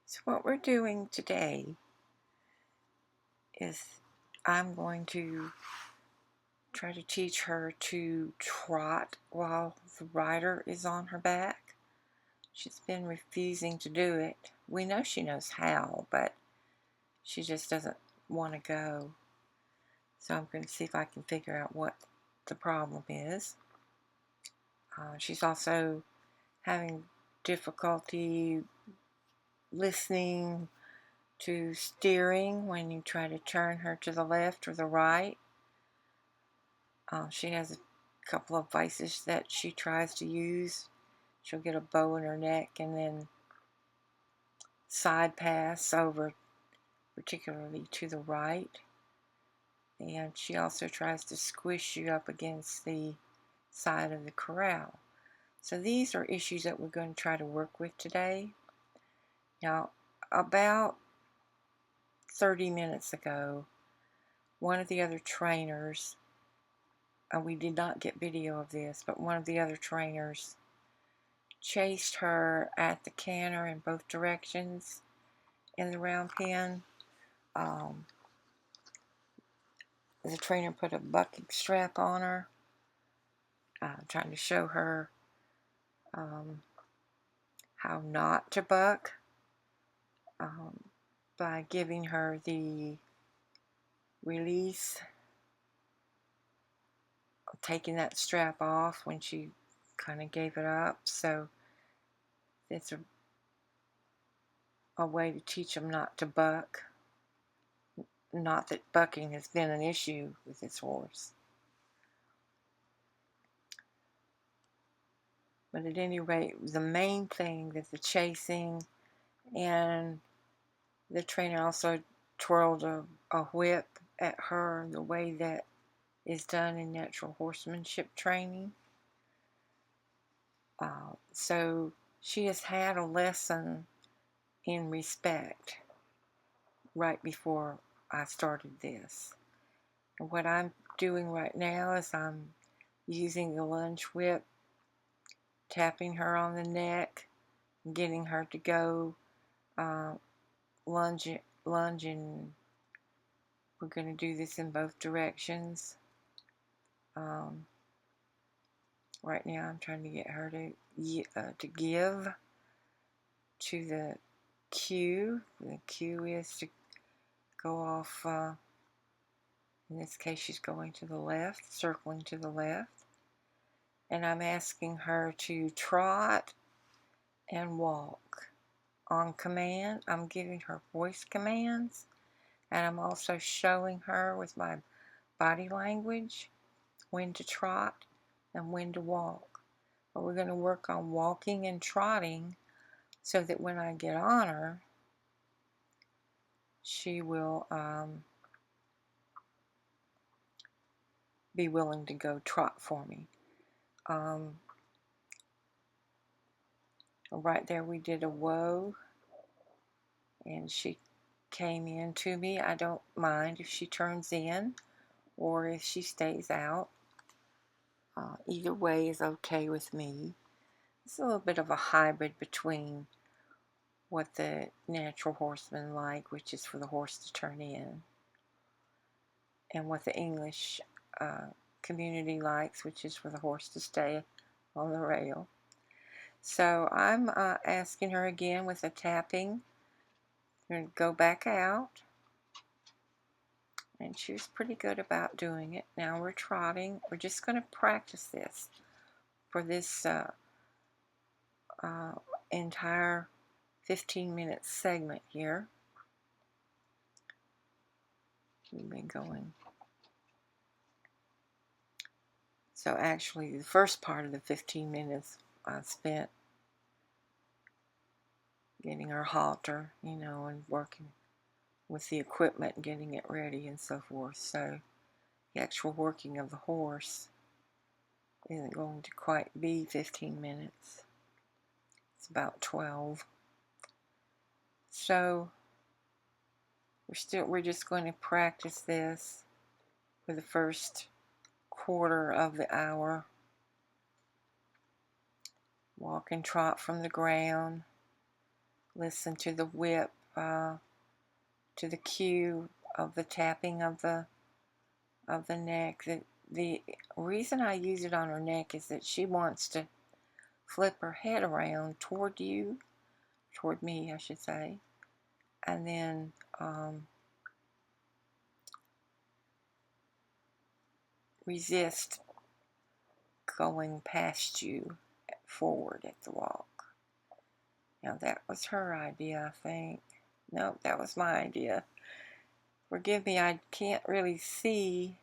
So what we're doing today is I'm going to try to teach her to trot while the rider is on her back. She's been refusing to do it. We know she knows how, but she just doesn't want to go. So I'm going to see if I can figure out what the problem is. She's also having difficulty listening to steering when you try to turn her to the left or the right. She has a couple of vices that she tries to use. She'll get a bow in her neck and then side pass over, particularly to the right. And she also tries to squish you up against the side of the corral. So these are issues that we're going to try to work with today. Now, about 30 minutes ago, one of the other trainers, we did not get video of this, but one of the other trainers chased her at the canter in both directions in the round pen. The trainer put a bucking strap on her, trying to show her how not to buck by giving her the release, taking that strap off when she kind of gave it up. So it's a way to teach them not to buck. Not that bucking has been an issue with this horse. But at any rate, the main thing that the chasing, and the trainer also twirled a whip at her the way that is done in natural horsemanship training. So she has had a lesson in respect right before I started this. And what I'm doing right now is I'm using the lunge whip, tapping her on the neck, getting her to go lunge, and we're going to do this in both directions. Right now I'm trying to get her to give to the cue. The cue is to go off, in this case she's going to the left, circling to the left. And I'm asking her to trot and walk. On command, I'm giving her voice commands, and I'm also showing her with my body language when to trot and when to walk. But we're going to work on walking and trotting so that when I get on her, she will be willing to go trot for me. Right there we did a whoa, and she came in to me. I don't mind if she turns in or if she stays out. Either way is okay with me. It's a little bit of a hybrid between what the natural horsemen like, which is for the horse to turn in, and what the English community likes, which is for the horse to stay on the rail. So I'm asking her again with a tapping. I'm going to go back out. And she was pretty good about doing it. Now we're trotting. We're just going to practice this for this entire 15-minute segment here. We've been going. So actually, the first part of the 15 minutes I spent getting her halter, and working with the equipment and getting it ready and so forth. So the actual working of the horse isn't going to quite be 15 minutes. It's about 12. So we're just going to practice this for the first quarter of the hour. Walk and trot from the ground, listen to the whip, to the cue of the tapping of the neck. The reason I use it on her neck is that she wants to flip her head around toward you, toward me, I should say, and then resist going past you forward at the walk. Now that was her idea, I think. Nope, that was my idea. Forgive me, I can't really see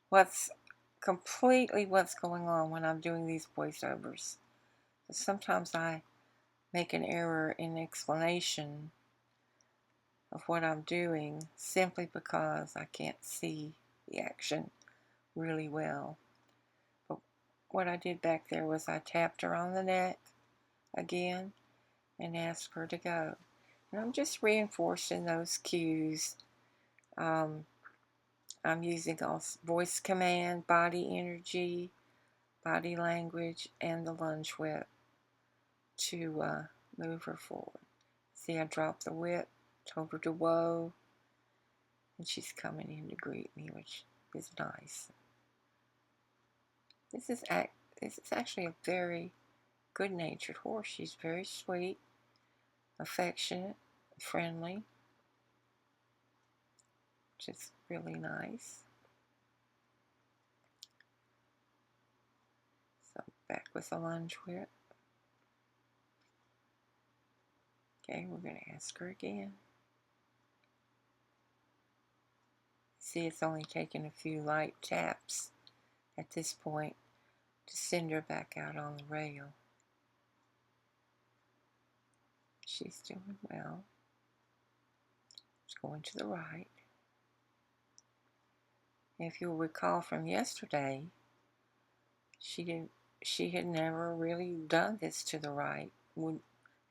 what's going on when I'm doing these voiceovers. Sometimes I make an error in explanation of what I'm doing simply because I can't see the action really well. But what I did back there was I tapped her on the neck again and asked her to go. And I'm just reinforcing those cues. I'm using voice command, body energy, body language, and the lunge whip to move her forward. See, I dropped the whip, told her to whoa, and she's coming in to greet me, which is nice. This is actually a very good-natured horse. She's very sweet, affectionate, friendly, which is really nice. So back with the lunge whip. Okay, we're going to ask her again. See, it's only taken a few light taps at this point to send her back out on the rail. She's doing well. She's going to the right. If you'll recall from yesterday, she had never really done this to the right.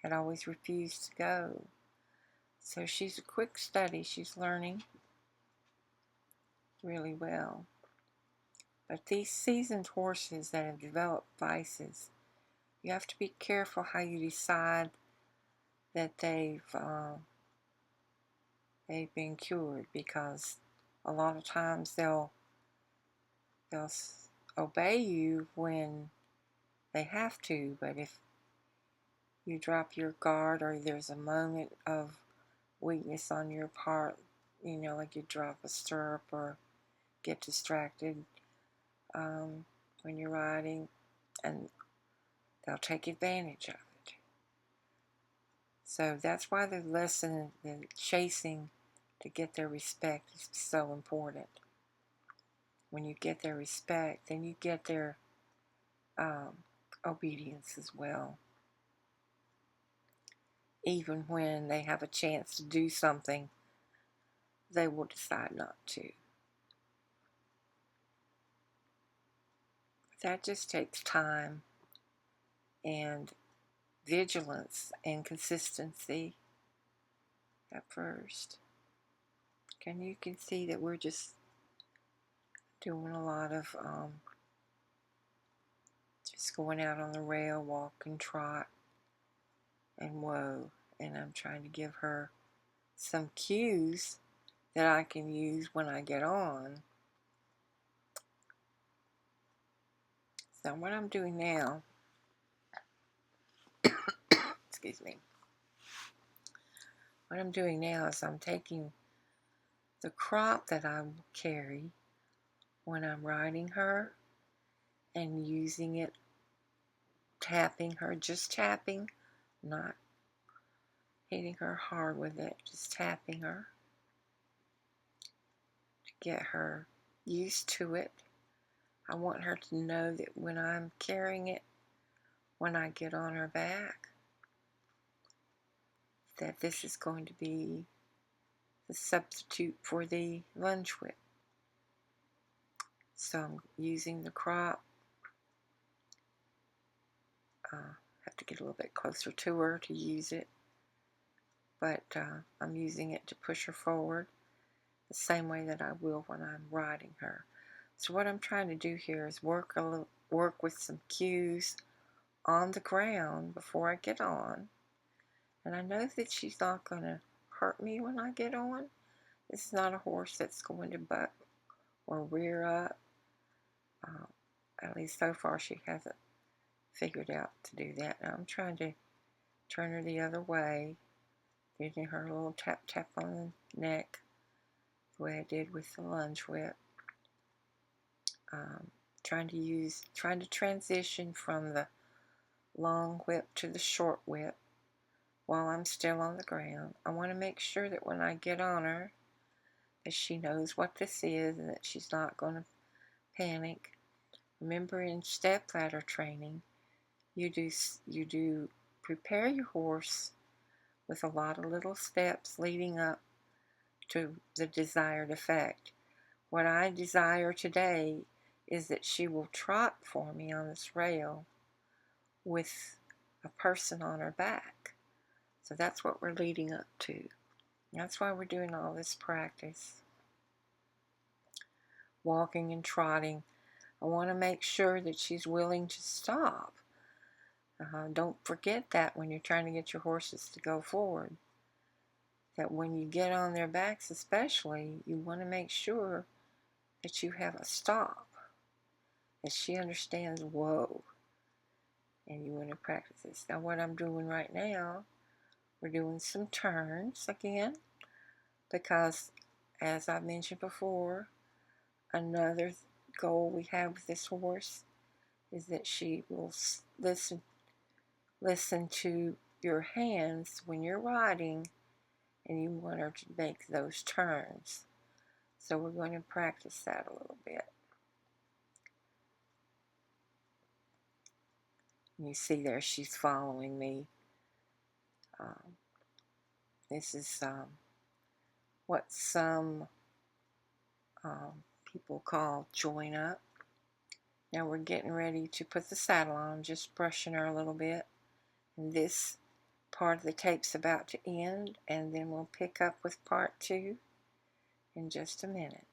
Had always refused to go. So she's a quick study. She's learning really well. But these seasoned horses that have developed vices, you have to be careful how you decide that they've been cured, because a lot of times they'll obey you when they have to, but if you drop your guard or there's a moment of weakness on your part, like you drop a stirrup or get distracted when you're riding, and they'll take advantage of it. So that's why the lesson, the chasing to get their respect, is so important. When you get their respect, then you get their obedience as well. Even when they have a chance to do something, they will decide not to. That just takes time and vigilance and consistency at first. And you can see that we're just doing a lot of just going out on the rail, walk and trot and whoa. And I'm trying to give her some cues that I can use when I get on. So what I'm doing now, excuse me, what I'm doing now is I'm taking the crop that I carry when I'm riding her and using it, tapping her, just tapping, not hitting her hard with it, just tapping her to get her used to it. I want her to know that when I'm carrying it, when I get on her back, that this is going to be the substitute for the lunge whip. So I'm using the crop. Have to get a little bit closer to her to use it, but I'm using it to push her forward the same way that I will when I'm riding her. So what I'm trying to do here is work with some cues on the ground before I get on, And I know that she's not going to hurt me when I get on. This is not a horse that's going to buck or rear up. At least so far she hasn't figured out to do that. Now I'm trying to turn her the other way, giving her a little tap tap on the neck, the way I did with the lunge whip. Trying to transition from the long whip to the short whip while I'm still on the ground. I want to make sure that when I get on her, that she knows what this is and that she's not going to panic. Remember, in stepladder training, you do prepare your horse with a lot of little steps leading up to the desired effect. What I desire today is that she will trot for me on this rail with a person on her back. So that's what we're leading up to. That's why we're doing all this practice. Walking and trotting. I want to make sure that she's willing to stop. Don't forget that when you're trying to get your horses to go forward. That when you get on their backs especially, you want to make sure that you have a stop. That she understands, whoa. And you want to practice this. Now what I'm doing right now, we're doing some turns again. Because, as I mentioned before, another goal we have with this horse is that she will listen to your hands when you're riding and you want her to make those turns. So we're going to practice that a little bit. You see there, she's following me. This is what some people call join up. Now we're getting ready to put the saddle on, just brushing her a little bit. And this part of the tape's about to end, and then we'll pick up with part 2 in just a minute.